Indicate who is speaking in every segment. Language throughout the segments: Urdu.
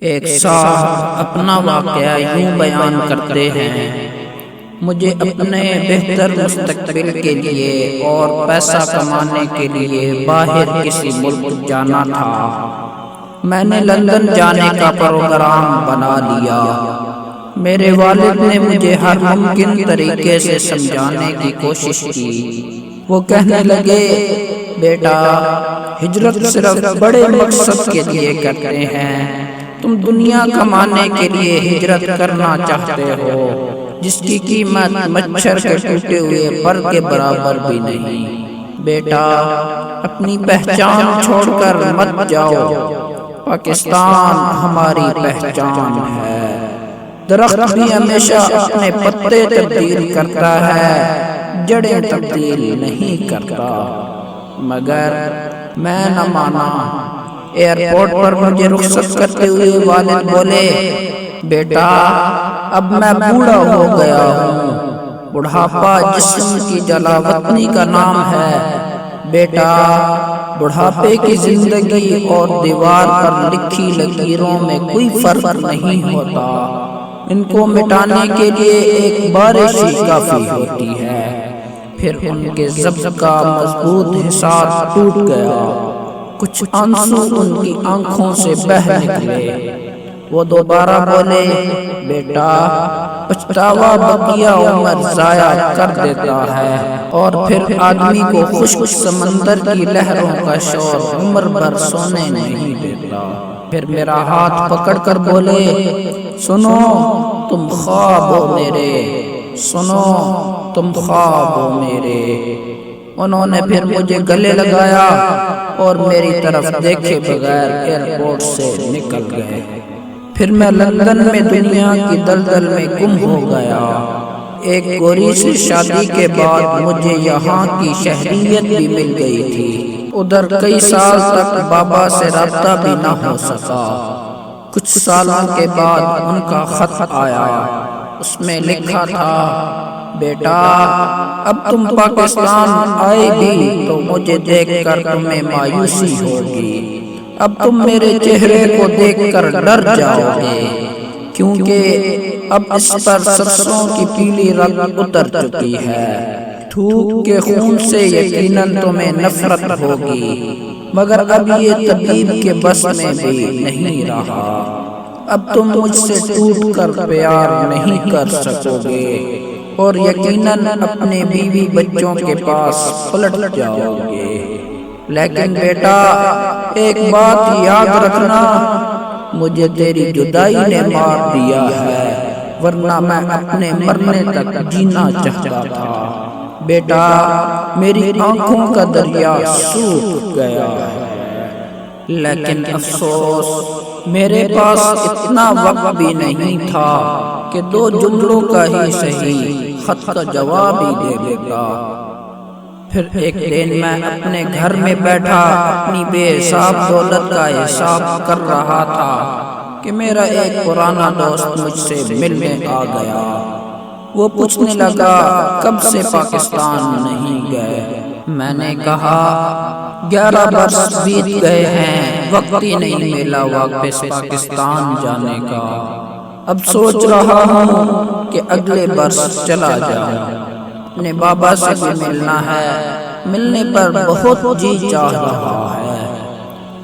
Speaker 1: ایک صاحب اپنا واقعہ یوں بیان کرتے ہیں: مجھے اپنے بہتر مستقبل کے لیے اور پیسہ کمانے کے لیے باہر کسی ملک جانا تھا۔ میں نے لندن جانے کا پروگرام بنا لیا۔ میرے والد نے مجھے ہر ممکن طریقے سے سمجھانے کی کوشش کی۔ وہ کہنے لگے، بیٹا، ہجرت صرف بڑے مقصد کے لیے کرتے ہیں۔ تم دنیا کمانے کے لیے ہجرت کرنا چاہتے ہو جس کی قیمت مچھر کے ٹوٹے ہوئے پر کے برابر بھی نہیں۔ بیٹا، اپنی پہچان چھوڑ کر مت جاؤ۔ پاکستان ہماری پہچان ہے۔ درخت بھی ہمیشہ اپنے پتے تبدیل کرتا ہے، جڑیں تبدیل نہیں کرتا۔ مگر میں نہ مانا۔ ایئرپورٹ پر مجھے رخصت کرتے ہوئے والد بولے، بیٹا، اب میں بوڑھا ہو گیا ہوں۔ بڑھاپا جسم کی جلاوطنی کا نام ہے۔ بیٹا، بڑھاپے کی زندگی اور دیوار پر لکھی لکیروں میں کوئی فرق نہیں ہوتا۔ ان کو مٹانے کے لیے ایک بارش ہی کافی ہوتی ہے۔ پھر ان کے ضبط کا مضبوط حصار ٹوٹ گیا۔ کچھ آنسو ان کی آنکھوں سے بہہ نکلے۔ وہ دوبارہ بولے، بیٹا، پچھتاوا بقیہ عمر ضائع کر دیتا ہے، اور پھر آدمی کو خشک سمندر کی لہروں کا شور عمر بھر سونے نہیں دیتا۔ پھر میرا ہاتھ پکڑ کر بولے، سنو تم خواب ہو میرے، سنو تم خواب ہو میرے۔ انہوں نے پھر مجھے گلے لگایا اور میری طرف دیکھے بغیر ایئرپورٹ سے نکل گئے۔ پھر میں لندن میں دنیا کی دلدل میں گم ہو گیا۔ ایک گوری سے شادی کے بعد مجھے یہاں کی شہریت بھی مل گئی تھی۔ ادھر کئی سال تک بابا سے رابطہ بھی نہ ہو سکا۔ کچھ سالوں کے بعد ان کا خط آیا۔ اس میں لکھا تھا، بیٹا، اب تم پاکستان آئے بھی تو مجھے دیکھ کر تمہیں مایوسی ہوگی۔ اب تم میرے چہرے کو دیکھ کر ڈر جاؤ گے، کیونکہ اب اس پر سرسوں کی پیلی رنگ اتر چکی ہے۔ تھوک کے خون سے یقیناً تمہیں نفرت ہوگی، مگر اب یہ طبیب کے بس میں بھی نہیں رہا۔ اب تم مجھ سے ٹوٹ کر پیار نہیں کر سکو گے، اور یقیناً اپنے بیوی بچوں کے پاس پلٹ جاؤ گے۔ لیکن بیٹا، ایک بات یاد رکھنا، مجھے تیری جدائی نے مار دیا ہے، ورنہ میں اپنے مرنے تک جینا چاہتا تھا۔ بیٹا، میری آنکھوں کا دریا سوکھ گیا ہے، لیکن افسوس میرے پاس اتنا وقت بھی نہیں تھا کہ 2 جملوں کا ہی صحیح خط کا جواب ہی دے دیتا۔ پھر ایک دن میں اپنے گھر میں بیٹھا اپنی بے حساب دولت کا حساب کر رہا تھا کہ میرا ایک پرانا دوست مجھ سے ملنے آ گیا۔ وہ پوچھنے لگا، کب سے پاکستان نہیں گئے؟ میں نے کہا، 11 برس بیت گئے ہیں، وقت ہی نہیں ملا واپس پاکستان جانے کا۔ اب سوچ رہا ہوں کہ اگلے برس چلا جاؤں۔ اپنے بابا سے بھی ملنا ہے، ملنے پر بہت جی چاہ رہا ہے۔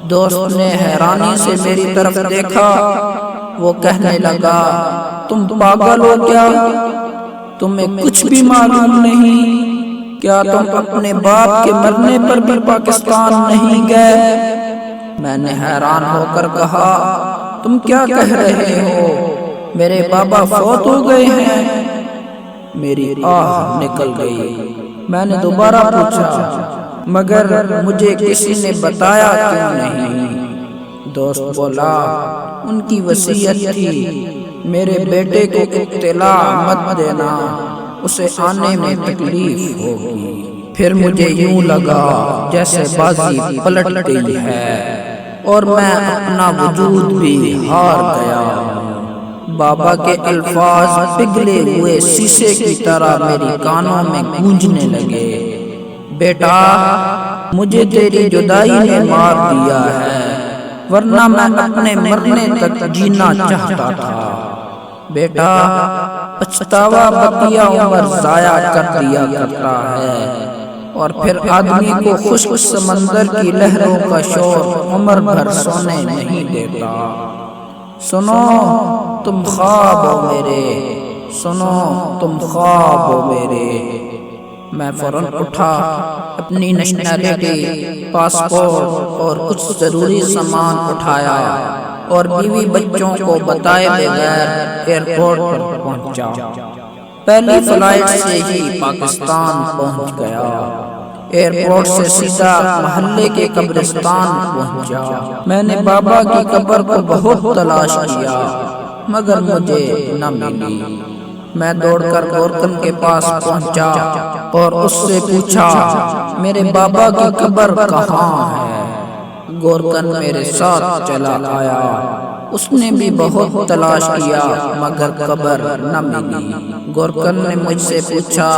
Speaker 1: دوست نے حیرانی سے میری طرف دیکھا۔ وہ کہنے لگا، تم پاگل ہو کیا؟ تمہیں کچھ بھی معلوم نہیں؟ کیا تم اپنے باپ کے مرنے پر بھی پاکستان نہیں گئے؟ میں نے حیران ہو کر کہا، تم کیا کہہ رہے ہو؟ میرے بابا فوت ہو گئے ہیں۔ میری آہ نکل گئی۔ میں نے دوبارہ پوچھا، مگر مجھے کسی نے بتایا کیوں نہیں؟ دوست بولا، ان کی وصیت تھی، میرے بیٹے کو اطلاع مت دینا، اسے آنے میں تکلیف ہوگی۔ پھر مجھے یوں لگا جیسے بازی پلٹ گئی ہے اور میں اپنا وجود بھی ہار گیا۔ بابا کے الفاظ پگھلے ہوئے شیشے کی طرح میری کانوں میں گونجنے لگے، بیٹا، مجھے تیری جدائی نے مار دیا ہے، ورنہ میں اپنے مرنے تک جینا چاہتا تھا۔ بیٹا، پچھتاوا بقیہ عمر ضائع کر دیا کرتا ہے، اور پھر آدمی کو خشک سمندر کی لہروں کا شور عمر بھر سونے نہیں دیتا۔ سنو تم خواب ہو میرے، سنو تم خواب ہو میرے۔ میں فوراً اٹھا، اپنی نیشنلٹی، پاسپورٹ اور کچھ ضروری سامان اٹھایا اور بیوی بچوں کو بتائے بغیر ایئرپورٹ پر پہنچا۔ پہلی فلائٹ سے ہی پاکستان پہنچ گیا۔ ایئرپورٹ سے سیدھا محلے کے قبرستان پہنچا۔ میں نے بابا کی قبر کو بہت تلاش کیا مگر مجھے نہ ملی۔ میں دوڑ کر گورکن کے پاس پہنچا اور اس سے پوچھا، میرے بابا کی قبر کہاں ہے؟ گورکن میرے ساتھ چلا آیا۔ اس نے بھی بہت تلاش کیا مگر قبر نہ ملی۔ گورکن نے مجھ سے پوچھا،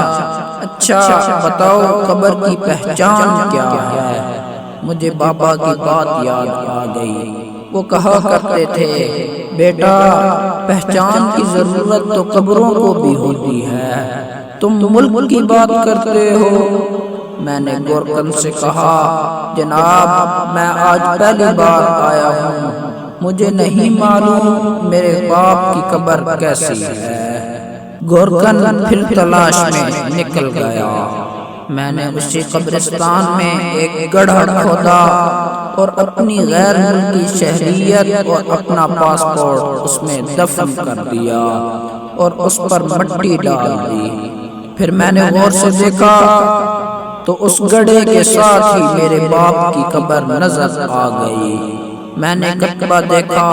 Speaker 1: اچھا بتاؤ قبر کی پہچان کیا ہے؟ مجھے بابا کی بات یاد آ گئی۔ وہ کہا کرتے تھے، بیٹا پہچان کی ضرورت تو قبروں کو بھی ہوتی ہے، تم ملک کی بات کرتے ہو۔ میں نے گورکن سے کہا، جناب میں آج پہلی بار آیا ہوں، مجھے نہیں معلوم میرے باپ کی قبر کیسی ہے۔ گورکن پھر تلاش میں نکل گیا۔ میں نے اسی قبرستان میں ایک گڑھا کھودا اور اپنی غیر ملکی شہریت اور اپنا پاسپورٹ اس میں دفن کر دیا اور اس پر مٹی ڈال دی۔ پھر میں نے غور سے دیکھا تو اس گڑھے کے ساتھ ہی میرے باپ کی قبر نظر آ گئی۔ میں نے کتبہ دیکھا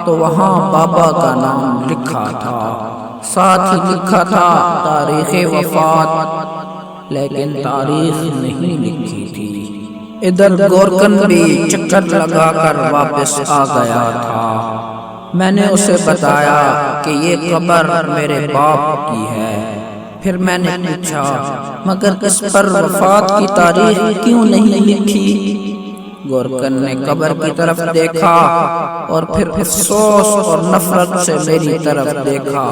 Speaker 1: تو وہاں بابا کا نام لکھا تھا، ساتھ ہی لکھا تھا تاریخ وفات، لیکن تاریخ نہیں لکھی تھی۔ ادھر گورکن بھی چکر لگا کر واپس آ گیا تھا۔ میں نے اسے بتایا کہ یہ قبر میرے باپ کی ہے۔ پھر میں نے پوچھا، مگر اس پر وفات کی تاریخ کیوں نہیں لکھی؟ گورکن نے قبر کی طرف دیکھا اور پھر افسوس اور نفرت سے میری طرف دیکھا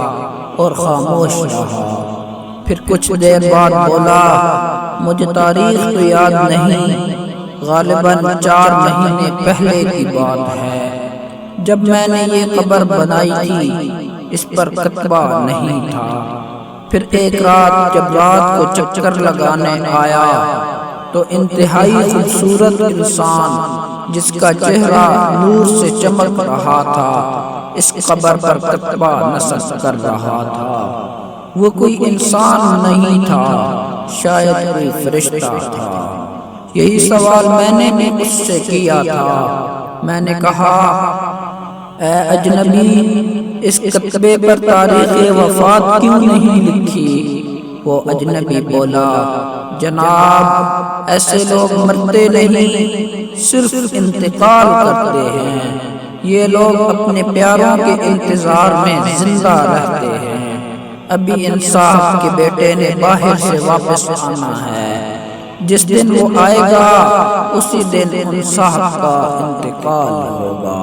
Speaker 1: اور خاموش رہا۔ پھر کچھ دیر بعد بولا، مجھے تاریخ تو یاد نہیں، غالباً 4 مہینے پہلے کی بات ہے، جب میں نے یہ قبر بنائی تھی، اس پر کتبہ نہیں تھا۔ پھر ایک رات جب رات کو چکر لگانے آیا تو انتہائی خوبصورت انسان جس کا چہرہ نور سے چمک رہا تھا اس قبر پر کتبہ نصب کر رہا تھا۔ وہ کوئی انسان نہیں تھا، شاید کوئی فرشتہ تھا۔ یہی سوال میں نے بھی اس سے کیا تھا۔ میں نے کہا، اے اجنبی، اس کتبے پر تاریخ وفات کیوں نہیں لکھی؟ وہ اجنبی بولا، جناب ایسے لوگ مرتے نہیں، صرف انتقال کرتے ہیں۔ یہ لوگ اپنے پیاروں کے انتظار میں زندہ رہتے ہیں۔ ابھی انصاف کے بیٹے نے باہر سے واپس آنا ہے، جس دن وہ آئے گا اسی دن انصاف کا انتقال ہوگا،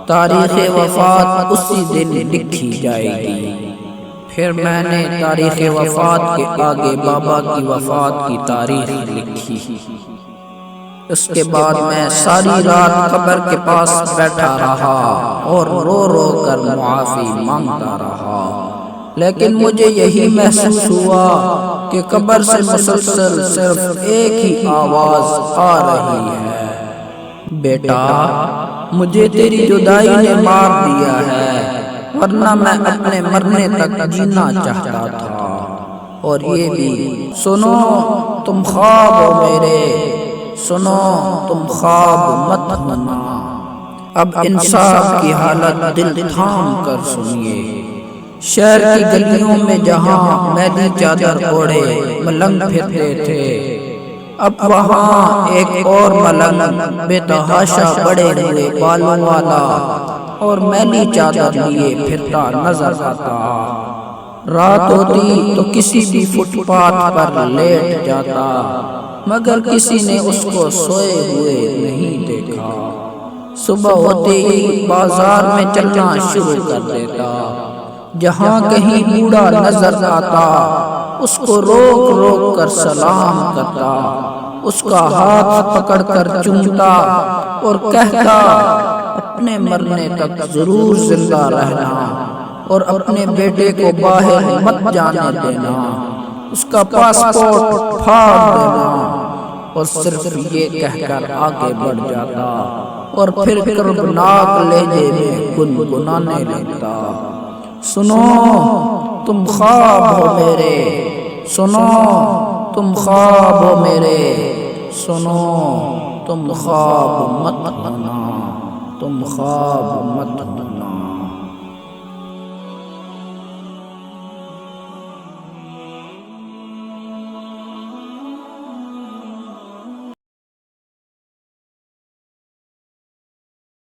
Speaker 1: تاریخ وفات اسی دن لکھی جائے گی۔ پھر میں نے تاریخ وفات کے آگے بابا کی وفات کی تاریخ لکھی۔ اس کے بعد میں ساری رات قبر کے پاس بیٹھا رہا اور رو رو کر معافی مانگتا رہا، لیکن مجھے یہی محسوس ہوا کہ قبر سے مسلسل صرف ایک ہی آواز آ رہی ہے، بیٹا مجھے تیری جدائی نے مار دیا ہے، ورنہ میں اپنے مرنے تک جینا چاہتا تھا۔ اور یہ بھی، سنو تم خواب ہو میرے، سنو تم خواب مت ہونا۔ اب انصاف کی حالت دل تھام کر سنیے۔ شہر کی گلیوں میں جہاں میلی چادر اوڑھے ملنگ پھرتے تھے، اب وہاں ایک اور ملنگ بے تحاشا بڑے ہوئے بالوں والا اور میلی چادر لیے پھرتا نظر آتا۔ رات ہوتی تو کسی بھی فٹ پاتھ پر لیٹ جاتا، مگر کسی نے اس کو سوئے ہوئے نہیں دیکھا۔ صبح ہوتے ہی بازار میں چلنا شروع کر دیتا، جہاں کہیں بوڑھا نظر آتا اس کو روک روک کر سلام کرتا، اس کا ہاتھ پکڑ کر چومتا اور کہتا اپنے مرنے تک ضرور زندہ رہنا اور اپنے بیٹے کو باہر مت جانے دینا، اس کا پاسپورٹ پھاڑ دینا، اور صرف یہ کہہ کر آگے بڑھ جاتا اور پھر کربناک لہجے میں گنگنانے لگتا، سنو تم خواب ہو میرے، سنو تم خواب ہو میرے، سنو تم خواب مت ہونا، تم خواب مت ہونا۔